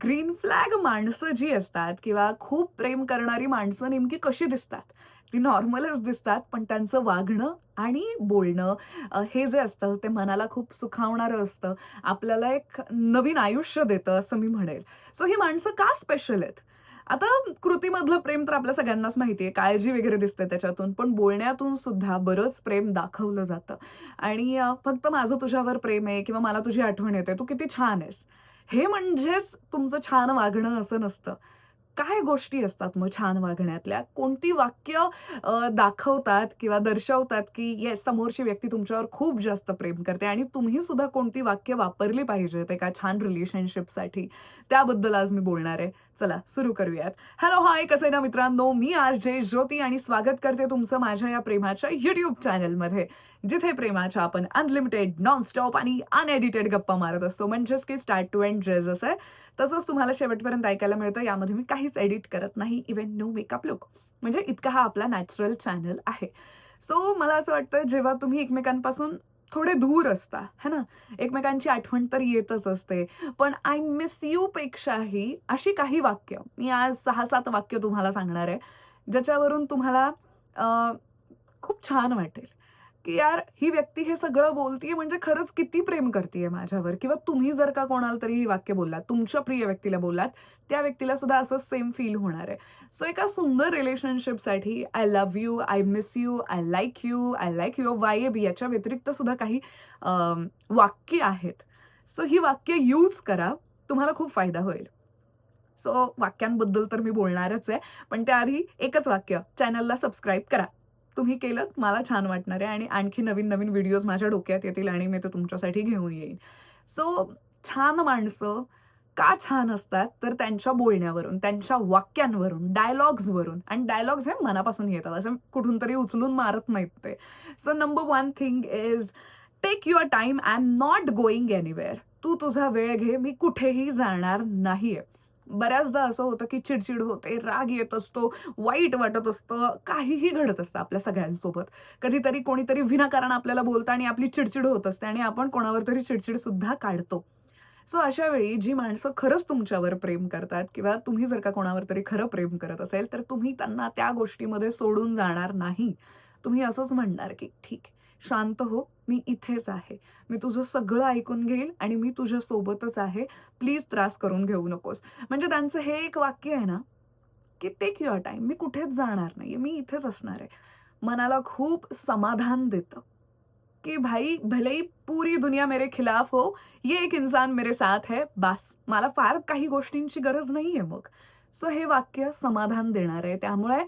Green flag माणसं जी असतात किंवा खूप प्रेम करणारी माणसं नेमकी कशी दिसतात? ती नॉर्मलच दिसतात, पण त्यांचं वागणं आणि बोलणं हे जे असतं ते मनाला खूप सुखावणारं असतं. आपल्याला एक नवीन आयुष्य देतं असं मी म्हणेल. सो ही माणसं का स्पेशल आहेत? आता कृतीमधलं प्रेम तर आपल्या सगळ्यांनाच माहिती आहे. काळजी वगैरे दिसते त्याच्यातून, पण बोलण्यातून सुद्धा बरंच प्रेम दाखवलं जातं. आणि फक्त माझं तुझ्यावर प्रेम आहे किंवा मला तुझी आठवण येते, तू किती छान आहेस. हे म्हणजेच तुमचं छान वागणं असं नसतं. काय गोष्टी असतात मग छान वागण्यातल्या? कोणती वाक्य दाखवतात किंवा दर्शवतात, की येस समोरची व्यक्ती तुमच्यावर खूप जास्त प्रेम करते आणि तुम्ही सुद्धा कोणती वाक्य वापरली पाहिजेत एका छान रिलेशनशिपसाठी? त्याबद्दल आज मी बोलणार आहे. चला सुरू करूयात. हॅलो, हाय, कसे आहे ना मित्रांनो? मी आर.जे. ज्योती आणि स्वागत करते तुमचं माझ्या या प्रेमाच्या YouTube चॅनलमध्ये. जिथे प्रेमाच्या आपण अनलिमिटेड, नॉनस्टॉप आणि अनएडिटेड गप्पा मारत असतो. म्हणजेच की स्टार्ट टू एंड जे जसं आहे, तसंच तुम्हाला शेवटपर्यंत ऐकायला मिळतं. यामध्ये मी काहीच एडिट करत नाही. Even no makeup look. म्हणजे इतका हा आपला नॅचरल चॅनल आहे. सो मला असं वाटतं जेव्हा तुम्ही एकमेकांपासून थोडे दूर असता, है ना? एकमेकांची आठवण तर येतच असते. पण आय मिस यू पेक्षाही अशी काही वाक्य, मी आज 6-7 वाक्य तुम्हाला सांगणार आहे, ज्याच्यावरून तुम्हाला अ, खूप छान वाटेल. की यार ही व्यक्ती हे सगळं बोलतीये म्हणजे खरंच किती प्रेम करतीये माझ्यावर किंवा तुम्ही जर का कोणाला तरी ही वाक्य बोललात, तुमच्या प्रिय व्यक्तीला बोललात, त्या व्यक्तीला सुद्धा असंच सेम फील होणार आहे. सो एका सुंदर रिलेशनशिपसाठी I love you, I miss you, I like your vibe याच्या व्यतिरिक्त सुद्धा काही अ, वाक्य आहेत. सो ही वाक्य यूज करा. तुम्हाला खूप फायदा होईल. सो वाक्यांबद्दल तर मी बोलणारच आहे. पण त्याआधी एकच वाक्य, चॅनलला सबस्क्राईब करा. तुम्ही केलंत मला छान वाटणार आहे आणि आणखी नवीन-नवीन व्हिडिओज माझ्या डोक्यात येतील आणि मी ते तुमच्यासाठी घेऊन येईन. सो छान माणसं का छान असतात? तर त्यांच्या बोलण्यावरून, त्यांच्या वाक्यांवरून, डायलॉग्सवरून आणि डायलॉग्स हे मनापासून येतात. असं कुठून तरी उचलून मारत नाहीत ते. So number 1 thing is take your time. I am not going anywhere. तू तुझा वेळ घे. मी कुठेही जाणार नाहीये. बऱ्याचदा असं होतं, की चिड होते, राग येत असतो, वाईट वाटत असतं, काहीही घडत असतं आपल्या सगळ्यांसोबत. कधीतरी कोणीतरी विनाकारण आपल्याला बोलतं आणि आपली चिड होत असते आणि आपण कोणावर तरी सुद्धा काढतो. सो अशा वेळी जी माणसं खरंच तुमच्यावर प्रेम करतात किंवा तुम्ही जर का कोणावर तरी खरं प्रेम करत असेल, तर तुम्ही त्यांना त्या गोष्टीमध्ये सोडून जाणार नाही. तुम्ही असंच म्हणणार, की "ठीक आहे, शांत हो, मी इथेच आहे. मी तुझं सगळं ऐकून घेईल आणि मी तुझ्या सोबतच आहे. प्लीज त्रास करून घेऊ नकोस." म्हणजे त्यांचं हे एक वाक्य आहे ना, की टेक युअर टाईम. मी कुठेच जाणार नाहीये. मी इथेच असणार आहे. मनाला खूप समाधान देतं, की भाई भले ही पूरी दुनिया मेरे खिलाफ हो, ये एक इंसान मेरे साथ है, बास. मला फार काही गोष्टींची गरज नाहीये मग. सो हे वाक्य समाधान देणारं आहे. त्यामुळे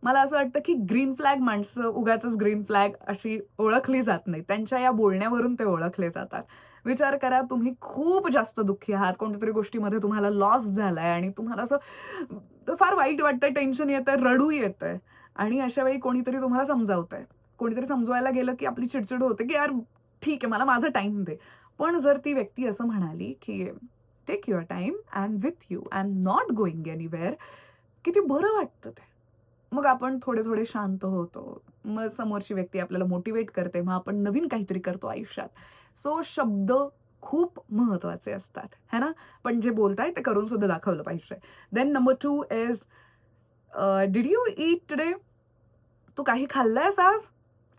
मला असं वाटतं, की ग्रीन फ्लॅग माणसं उगाचच ग्रीन फ्लॅग अशी ओळखली जात नाहीत. त्यांच्या या बोलण्यावरून ते ओळखले जातात. विचार करा तुम्ही खूप जास्त दुःखी आहात. कोणत्यातरी गोष्टीमध्ये तुम्हाला लॉस झालाय आणि तुम्हाला असं फार वाईट वाटतंय, टेन्शन येतंय, रडू येतंय आणि अशा वेळी कोणीतरी तुम्हाला समजावतंय. कोणीतरी समजवायला गेलं, की आपली चिड होते, की "यार ठीक आहे, मला माझा टाईम दे." पण जर ती व्यक्ती असं म्हणाली, की "take your time. I am with you. I am not going anywhere." किती बरं वाटतं ते. मग आपण थोडे-थोडे शांत होतो. मग समोरची व्यक्ती आपल्याला मोटिव्हेट करते. मग आपण नवीन काहीतरी करतो आयुष्यात. सो शब्द खूप महत्वाचे असतात, है ना? पण जे बोलताय ते करून सुद्धा दाखवलं पाहिजे. Then number 2 is did you eat today? तू काही खाल्लंयस आज?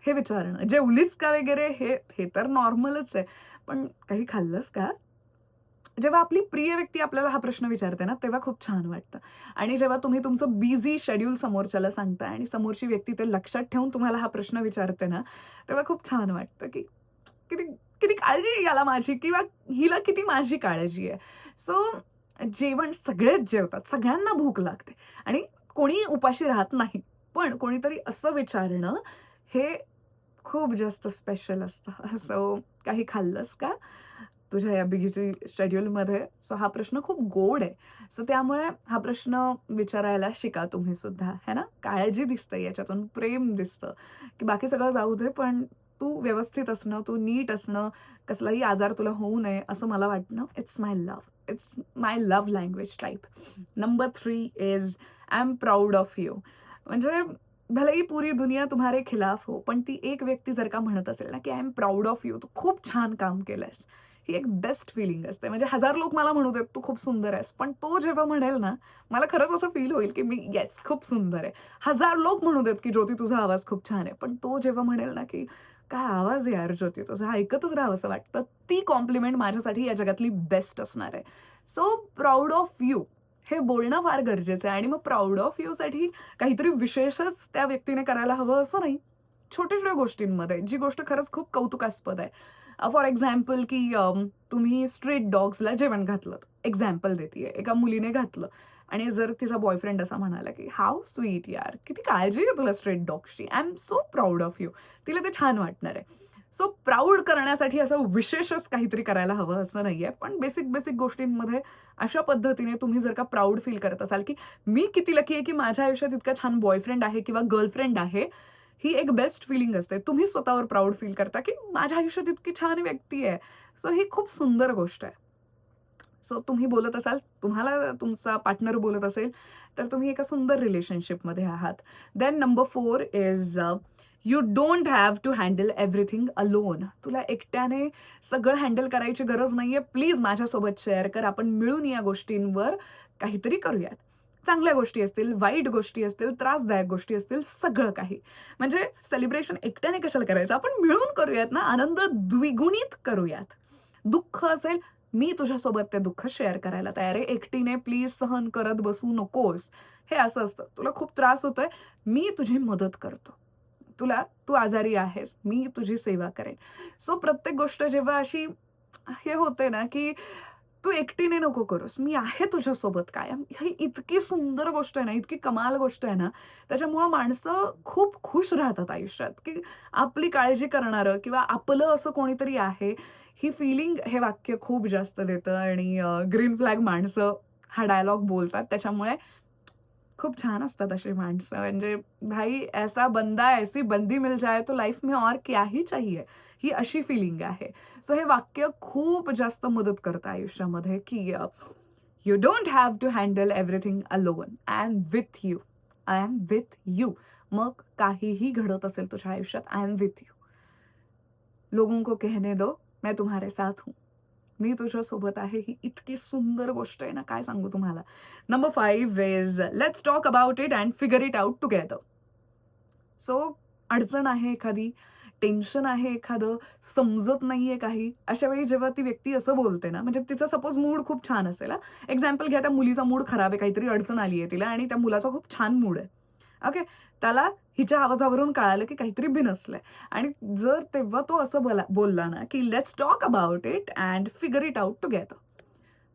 हे विचारणं. जेवलीस का वगैरे हे हे तर नॉर्मलच आहे. पण काही खाल्लंस का? जेव्हा आपली प्रिय व्यक्ती आपल्याला हा प्रश्न विचारते ना, तेव्हा खूप छान वाटतं. आणि जेव्हा तुम्ही तुमचं बिझी शेड्यूल समोरच्याला सांगताय आणि समोरची व्यक्ती ते लक्षात ठेवून तुम्हाला हा प्रश्न विचारते ना, तेव्हा खूप छान वाटतं, की किती किती काळजी आहे याला माझी किंवा हिला किती माझी काळजी आहे. सो जेवण सगळेच जेवतात. सगळ्यांना भूक लागते आणि कोणी उपाशी राहत नाही. पण कोणीतरी असं विचारणं हे खूप जास्त स्पेशल असतं. सो काही खाल्लंस का? तुझ्या या बिझी शेड्यूलमध्ये? सो हा प्रश्न खूप गोड आहे. सो त्यामुळे हा प्रश्न विचारायला शिका तुम्ही सुद्धा, है ना? काळजी दिसते याच्यातून, प्रेम दिसतं, की बाकी सगळं जाऊ दे, पण तू व्यवस्थित असणं, तू नीट असणं, कसलाही आजार तुला होऊ नये असं मला वाटणं, it's my love. It's my love language type. Number 3 is I am proud of you. म्हणजे भले ही पूरी दुनिया तुम्हारे खिलाफ हो, पण ती एक व्यक्ती जर का म्हणत असेल ना, की I am proud of you, तू खूप छान काम केलंयस. ही एक बेस्ट फिलिंग असते. म्हणजे 1000 लोक मला म्हणू देत, "तू खूप सुंदर आहेस." पण तो जेव्हा म्हणेल ना, मला खरंच असं फील होईल, की मी येस, खूप सुंदर आहे. 1000 लोक म्हणू देत, की "ज्योती तुझा आवाज खूप छान आहे." पण तो जेव्हा म्हणेल ना, की "काय आवाज आहे यार ज्योती तुझा, ऐकतच राहावसं वाटतं." ती कॉम्प्लिमेंट माझ्यासाठी या जगातली बेस्ट असणार आहे. सो प्राउड ऑफ यू हे बोलणं फार गरजेचं आहे आणि मग प्राउड ऑफ यूसाठी काहीतरी विशेषच त्या व्यक्तीने करायला हवं असं नाही. छोट्या-छोट्या गोष्टींमध्ये, जी गोष्ट खरंच खूप कौतुकास्पद आहे. फॉर एक्झाम्पल की तुम्ही स्ट्रीट डॉग्सला जेवण घातलंत. एक्झाम्पल देतीये. एका मुलीने घातलं आणि जर तिचा बॉयफ्रेंड असा म्हणाला, की "हाऊ स्वीट यार, किती काळजी आहे तुला स्ट्रीट डॉग्सची. I am so proud of you." तिला ते छान वाटणार आहे. सो प्राउड करण्यासाठी असं विशेषच काहीतरी करायला हवं असं नाहीये. पण बेसिक गोष्टींमध्ये अशा पद्धतीने तुम्ही जर का प्राउड फील करत असाल, की मी किती लकी आहे, की माझ्या आयुष्यात इतका छान बॉयफ्रेंड आहे किंवा गर्लफ्रेंड आहे. ही एक बेस्ट फीलिंग असते. तुम्ही स्वतःवर प्राउड फील करता, की माझ्या आयुष्यात इतकी छान व्यक्ती आहे. सो ही खूप सुंदर गोष्ट आहे. सो तुम्ही बोलत असाल, तुम्हाला तुमचा पार्टनर बोलत असेल, तर तुम्ही एका सुंदर रिलेशनशिपमध्ये आहात. Then number 4 is you don't have to handle everything alone. तुला एकट्याने सगळं हँडल करायची गरज नाहीये. प्लीज माझ्यासोबत शेअर कर. आपण मिळून या गोष्टींवर काहीतरी करूयात. चांगल्या गोष्टी असतील, वाईट गोष्टी असतील, त्रासदायक गोष्टी असतील, सगळं काही. म्हणजे सेलिब्रेशन एकट्याने कशाला करायचं? आपण मिळून करूयात ना, आनंद द्विगुणित करूयात. दुःख असेल, मी तुझ्यासोबत ते दुःख शेअर करायला तयार आहे. एकटीने प्लीज सहन करत बसू नकोस. हे असं असतं. तुला खूप त्रास होतोय, मी तुझी मदत करतो. तू आजारी आहेस, मी तुझी सेवा करेन. सो प्रत्येक गोष्ट जेव्हा अशी हे होते ना, की तू एकटीने नको करूस. मी आहे तुझ्यासोबत कायम. ही इतकी सुंदर गोष्ट आहे ना, इतकी कमाल गोष्ट आहे ना, त्याच्यामुळं माणसं खूप खुश राहतात आयुष्यात, की आपली काळजी करणारं किंवा आपलं असं कोणीतरी आहे. ही फिलिंग हे वाक्य खूप जास्त देतं आणि ग्रीन फ्लॅग माणसं हा डायलॉग बोलतात. त्याच्यामुळे खूप छान असतात अशी माणसं. म्हणजे भाई ऐसा बंदा, ऐसी बंदी मिल जाए तो लाईफ में और क्या ही चाहिए. ही अशी फिलिंग आहे. सो हे वाक्य खूप जास्त मदत करतं आयुष्यामध्ये, की you don't have to handle everything alone. I am with you. I am with you. मग काहीही घडत असेल तुझ्या आयुष्यात, आय एम विथ यू. लोगों को कहने दो, मैं तुम्हारे साथ हूँ. मी तुझ्यासोबत आहे. ही इतकी सुंदर गोष्ट आहे ना, काय सांगू तुम्हाला. Number 5 is let's talk about it and figure it out together. So अडचण आहे एखादी, टेन्शन आहे एखादं, समजत नाहीये काही. अशा वेळी जेव्हा ती व्यक्ती असं बोलते ना, म्हणजे तिचा सपोज मूड खूप छान असेल हां. एक्झाम्पल घ्या, त्या मुलीचा मूड खराब आहे, काहीतरी अडचण आली आहे तिला आणि त्या मुलाचा खूप छान मूड आहे. ओके. त्याला हिच्या आवाजावरून कळालं, की काहीतरी बिनसलंय आणि जर तेव्हा तो असं बोलला ना, की "let's talk about it and figure it out together."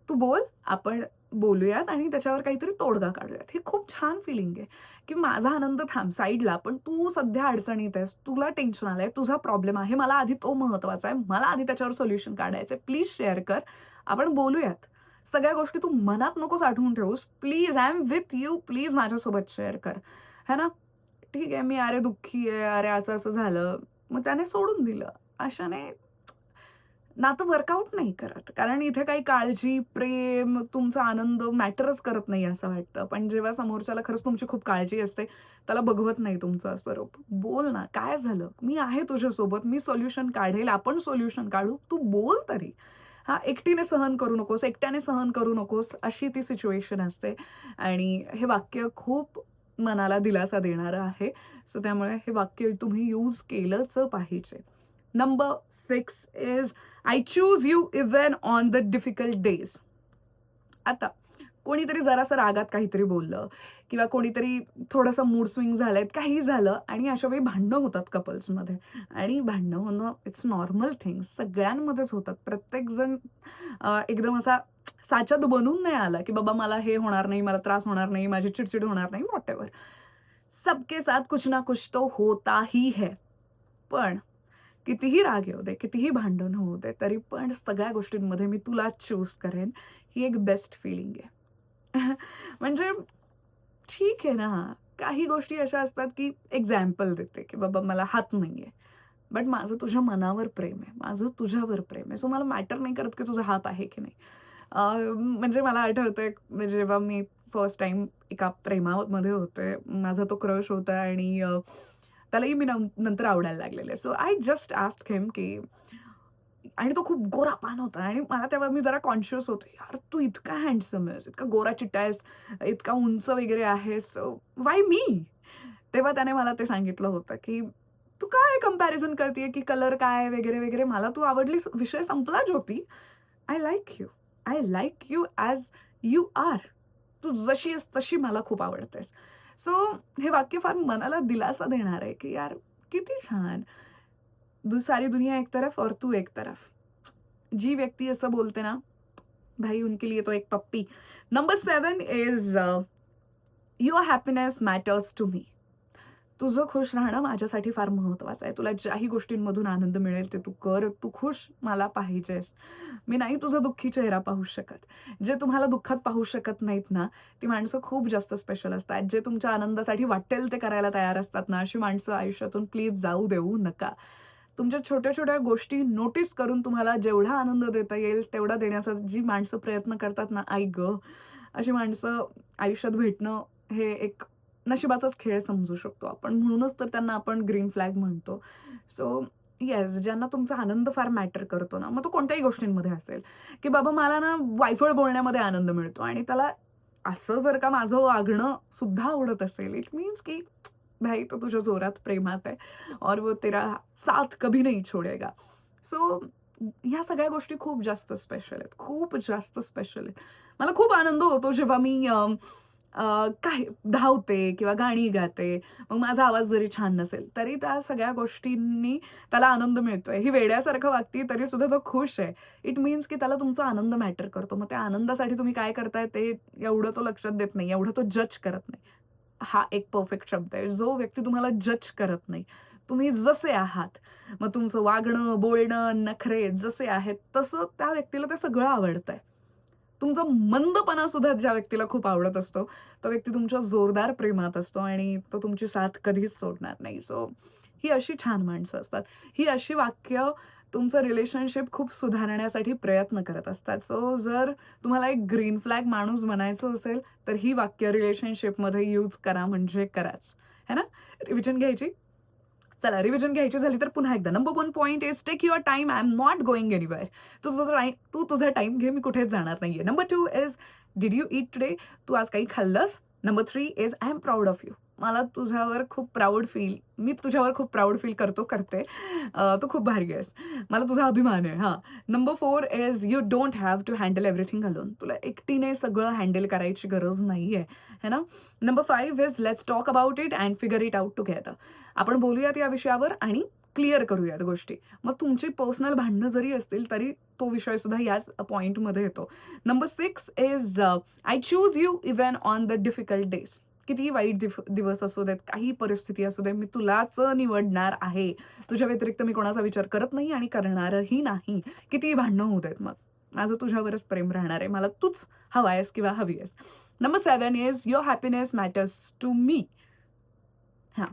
तू बोल, आपण बोलूयात आणि त्याच्यावर काहीतरी तोडगा काढूयात. ही खूप छान फिलिंग आहे, की माझा आनंद थांब साइडला, पण तू सध्या अडचणीत आहेस, तुला टेन्शन आलंय, तुझा प्रॉब्लेम आहे. मला आधी तो महत्वाचा आहे. मला आधी त्याच्यावर सोल्युशन काढायचंय. प्लीज शेअर कर. आपण बोलूयात. सगळ्या गोष्टी तू मनात नको साठवून ठेवूस. Please I am with you. Please माझ्यासोबत शेअर कर. है ना? ठीक आहे, मी अरे दुःखी आहे, अरे असं-असं झालं. मग त्याने सोडून दिलं. अशाने नातं वर्कआउट नाही करत. कारण इथे काही काळजी, प्रेम, तुमचा आनंद मॅटरच करत नाही असं वाटतं. पण जेव्हा समोरच्याला खरंच तुमची खूप काळजी असते, त्याला बघवत नाही तुमचं स्वरूप. बोल ना, काय झालं? मी आहे तुझ्यासोबत. मी सोल्युशन काढेल. आपण सोल्युशन काढू. तू बोल तरी. हां, एकटीने सहन करू नकोस, एकट्याने सहन करू नकोस, अशी ती सिच्युएशन असते. आणि हे वाक्य खूप मनाला दिलासा देणारं आहे. सो त्यामुळे हे वाक्य तुम्ही यूज केलंच पाहिजे. Number 6 is I choose you even on the difficult days. आता कोणीतरी जरासं रागात काहीतरी बोललं किंवा कोणीतरी थोडंसं मूड स्विंग झालंय, काहीही झालं आणि अशा वेळी भांडणं होतात कपल्समध्ये आणि भांडणं होणं इट्स नॉर्मल थिंग. सगळ्यांमध्येच होतात. प्रत्येकजण एकदम असा साच्यात बनून नाही आला, की बाबा मला हे होणार नाही, मला त्रास होणार नाही, माझी चिडचिड होणार नाही, व्हॉटएव्हर. सबके साथ कुछ ना कुछ तो होता ही है. पण कितीही राग येऊ दे, कितीही भांडण होऊ दे, तरी पण सगळ्या गोष्टींमध्ये मी तुलाच चूज करेन. ही एक बेस्ट फिलिंग आहे. म्हणजे ठीक आहे ना, काही गोष्टी अशा असतात, की एक्झाम्पल देते, की बाबा मला हात नाहीये. बट माझं तुझ्या मनावर प्रेम आहे. माझं तुझ्यावर प्रेम आहे. सो मला मॅटर नाही करत, की तुझा हात आहे की नाही. म्हणजे मला आठवतंय म्हणजे जेव्हा मी फर्स्ट टाईम एका प्रेमामध्ये होते. माझा तो क्रश होता आणि त्यालाही मी नंतर आवडायला लागलेले. सो आय जस्ट आस्क्ड हिम, की आणि तो खूप गोरापान होता आणि मला तेव्हा मी जरा कॉन्शियस होते, "यार तू इतका हँडसम आहेस, इतका गोरा-चिट्टा आहेस, इतका उंच वगैरे आहेस, व्हाय मी?" तेव्हा त्याने मला ते सांगितलं होतं, की "तू काय कंपॅरिझन करतीये, की कलर काय वगैरे, वगैरे. मला तू आवडलीस, विषय संपला Jyoti. I like you. I like you as you are. तू जशी आहेस तशी मला खूप आवडतेस." सो हे वाक्य फार मनाला दिलासा देणार आहे, की यार किती छान. सारी दुनिया एक तरफ और तू एक तरफ. जी व्यक्ति ऐसा बोलते ना, भाई उनके लिए तो एक पप्पी. Number 7 is your happiness matters to me. तुझं खुश राहणं माझ्यासाठी फार महत्वाचं आहे. तुला ज्याही गोष्टींमधून आनंद मिळेल ते तू कर. तू खुश मला पाहिजेस. मी नाही तुझा दुःखी चेहरा पाहू शकत. जे तुम्हाला दुःखात पाहू शकत नाहीत ना, ती माणसं खूप जास्त स्पेशल असतात. जे तुमच्या आनंदासाठी वाटेल ते करायला तयार असतात ना, अशी माणसं आयुष्यातून प्लीज जाऊ देऊ नका. तुमच्या छोट्या-छोट्या गोष्टी नोटीस करून तुम्हाला जेवढा आनंद देता येईल तेवढा देण्याचा जी माणसं प्रयत्न करतात ना, आई गं! अशी माणसं आयुष्यात भेटणं हे एक नशिबाचाच खेळ समजू शकतो आपण. म्हणूनच तर त्यांना आपण ग्रीन फ्लॅग म्हणतो. सो येस, ज्यांना तुमचा आनंद फार मॅटर करतो ना, मग तो कोणत्याही गोष्टींमध्ये असेल, की बाबा मला ना वायफळ बोलण्यामध्ये आनंद मिळतो आणि त्याला असं जर का माझं वागणं सुद्धा आवडत असेल, इट मीन्स की भाई तो तुझ्या जोरात प्रेमात आहे और वो तेरा साथ कभी नहीं छोडेगा. सो ह्या सगळ्या गोष्टी खूप जास्त स्पेशल आहेत. खूप जास्त स्पेशल आहेत. मला खूप आनंद होतो जेव्हा मी काय धावते किंवा गाणी गाते. मग माझा आवाज जरी छान नसेल, तरी त्या सगळ्या गोष्टींनी त्याला आनंद मिळतोय. ही वेड्यासारखं वागतीये तरी सुद्धा तो खुश आहे. इट मीन्स की त्याला तुमचा आनंद मॅटर करतो. मग त्या आनंदासाठी तुम्ही काय करताय ते एवढं तो लक्षात देत नाही. एवढं तो जज करत नाही. हा एक परफेक्ट शब्द आहे. जो व्यक्ती तुम्हाला जज करत नाही. तुम्ही जसे आहात, मग तुमचं वागणं, बोलणं, नखरे जसे आहेत, तसं त्या व्यक्तीला ते सगळं आवडतंय. तुमचा मंदपणा सुद्धा ज्या व्यक्तीला खूप आवडत असतो, तो व्यक्ती तुमच्या जोरदार प्रेमात असतो आणि तो तुमची साथ कधीच सोडणार नाही. सो ही अशी छान माणसं असतात. ही अशी वाक्य तुमचं रिलेशनशिप खूप सुधारण्यासाठी प्रयत्न करत असतात. सो जर तुम्हाला एक ग्रीन फ्लॅग माणूस बनायचं असेल, तर ही वाक्य रिलेशनशिपमध्ये यूज करा म्हणजे कराच. है ना? रिव्हिजन घ्यायची? चला रिव्हिजन घ्यायची झाली तर पुन्हा एकदा number 1 point is take your time. I am not going anywhere. तू तुझा टाईम घे. मी कुठेच जाणार नाहीये. Number 2 is did you eat today? तू आज काही खाल्लंस? Number 3 is I am proud of you. मला तुझ्यावर खूप मी तुझ्यावर खूप प्राउड फील करते. तू खूप भारी आहेस. मला तुझा अभिमान आहे. हां. Number 4 is you don't have to handle everything alone. तुला एकटीने सगळं हँडल करायची गरज नाहीये. है ना? Number 5 is let's talk about it and figure it out together. आपण बोलूयात या विषयावर आणि क्लिअर करूयात गोष्टी. मग तुमची पर्सनल भांडणं जरी असतील, तरी तो विषय सुद्धा याच पॉइंटमध्ये येतो. Number 6 is I choose you even on the difficult days. कितीही वाईट दिवस असू देत, काहीही परिस्थिती असू दे, मी तुलाच निवडणार आहे. तुझ्या व्यतिरिक्त मी कोणाचा विचार करत नाही आणि करणारही नाही. कितीही भांडणं होऊ देत मग. माझं तुझ्यावरच प्रेम राहणार आहे. मला तूच हवा आहेस किंवा हवी आहेस. Number 7 is your happiness matters to me. हां.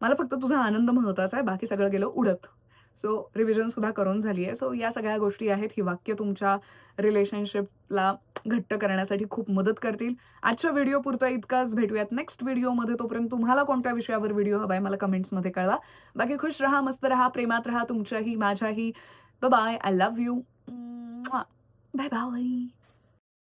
मला फक्त तुझा आनंद महत्वाचा आहे, बाकी सगळं गेलं उडत. सो रिव्हिजन सुद्धा करून झाली आहे. सो या सगळ्या गोष्टी आहेत. ही वाक्य तुमच्या रिलेशनशिपला घट्ट करण्यासाठी खूप मदत करतील. आजच्या व्हिडिओपुरता इतकाच. भेटूयात नेक्स्ट व्हिडिओमध्ये. तोपर्यंत तुम्हाला कोणत्या विषयावर व्हिडिओ हवा आहे मला कमेंट्समध्ये कळवा. बाकी खुश राहा, मस्त राहा, प्रेमात राहा. तुमच्याही, माझ्याही. Bye bye. I love you. Bye bye.